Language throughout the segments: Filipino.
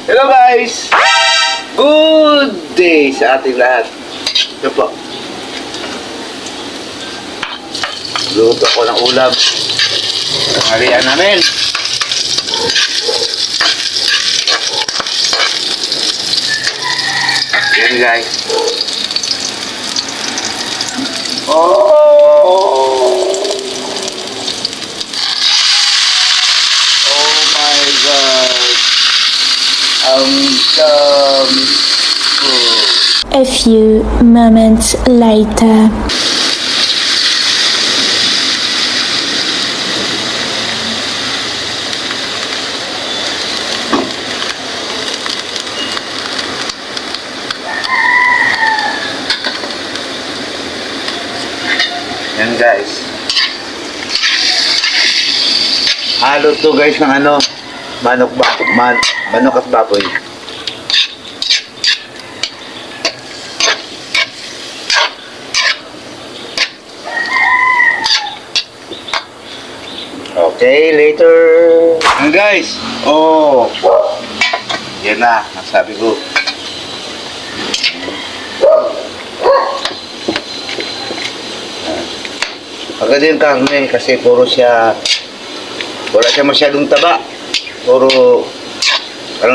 Hello guys! Good day sa ating lahat. Ito po. Luto ko ng ulam. Tanghalian namin. Yan guys. Oh my God. Ang dami ko. A few moments later. Yan guys. Halo to guys ng ano, manok at baboy. Okay, later. Yan guys. Oh. Yan na, nasabi ko. Maganda yung karne kasi puro siya, wala siya masyadong taba. Puro ano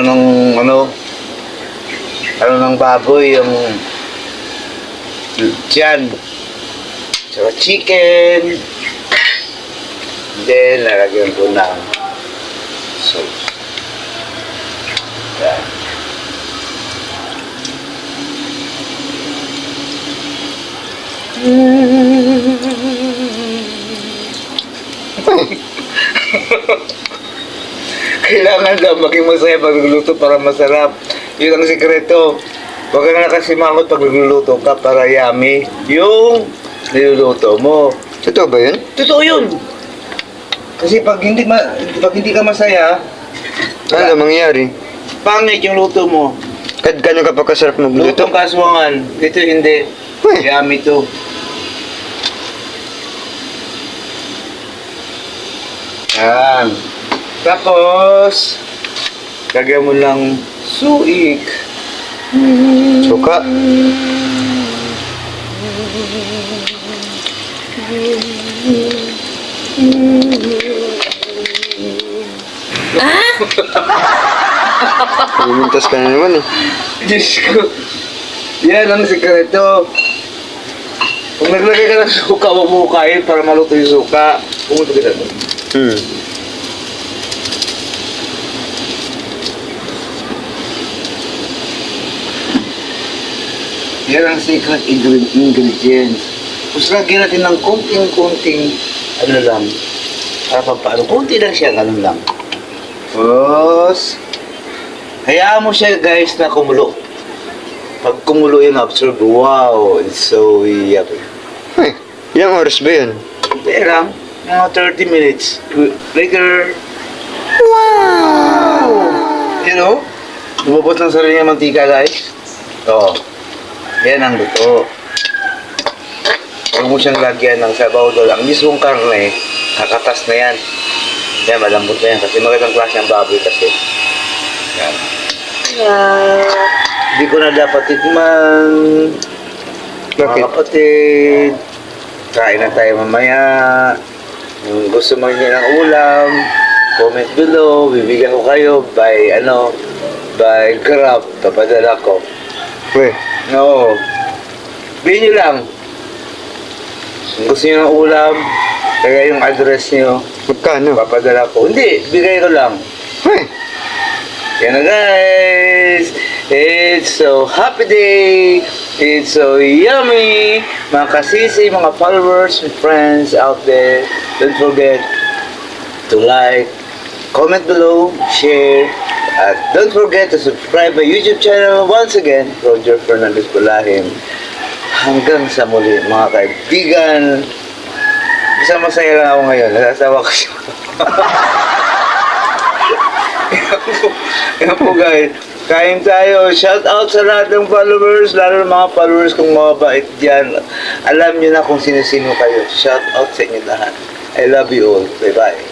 ng baboy yung tiyan. Saka chicken. Then lalagyan ko ng sauce. Yan. Kailangan daw maging masaya pag nagluluto para masarap. Yun ang sikreto. Huwag ka na nakasimangot pag nagluluto ka para yummy yung niluluto mo. Totoo ba yun? Totoo yun. Kasi pag hindi ka masaya, Ano mangyayari? pangit yung luto mo. Kahit gano'n ka pa kasarap magluto? Lutong kaswangan. Ito hindi. Uy. Yummy to. Yan. Tapos, lagyan mo lang suik. Suka. Pumuntas ka na naman eh. Diyos ko. Yan ang sikreto. Kung naglagay ka ng suka, huwag mo kain para maluto yung suka. Pumunta kita doon. Yan ang secret ingredients. Tapos lagyan natin ng konting ano lang. Para paano, konti lang siya, ganun lang. Tapos, hayaan mo siya guys na kumulo. Pag kumulo yung absorb, wow, it's so yummy. Ay, ilang oras ba yun? Hindi lang, mga 30 minutes. Later. Wow! You know, lumabot ng sarili ng mantika guys. Oo. Yan ang luto. Huwag mo siyang lagyan ng sabaw doon. Ang mismong karne, kakatas na yan. Yan, malambot na yan. Kasi magandang klase ang baboy kasi. Yan. Hindi ko na dapat tikman. Mga Bakit? kapatid, kain na tayo mamaya. Kung gusto mo niyo ng ulam, comment below. Bibigyan ko kayo by Grab. Papadala ko. Uy, No. Bilhin nyo lang. Kung gusto nyo ng ulam, kaya yung address nyo, magkano? papadala ko. Hindi, bigay ko lang. Uy, Yan na guys. It's so happy day. It's so yummy. Mga kasisi, mga followers, and friends out there, don't forget to like, comment below, share, at don't forget to subscribe my YouTube channel. Once again, Roger Fernandez Bulahim. Hanggang sa muli, mga kaibigan. Isang masaya lang ako ngayon. Nasasawa ko siya. Yan po guys. Kain tayo. Shout out sa lahat ng followers, lalo ng mga followers kong mababait dyan. Alam nyo na kung sino-sino kayo. Shout out sa inyo lahat. I love you all. Bye-bye.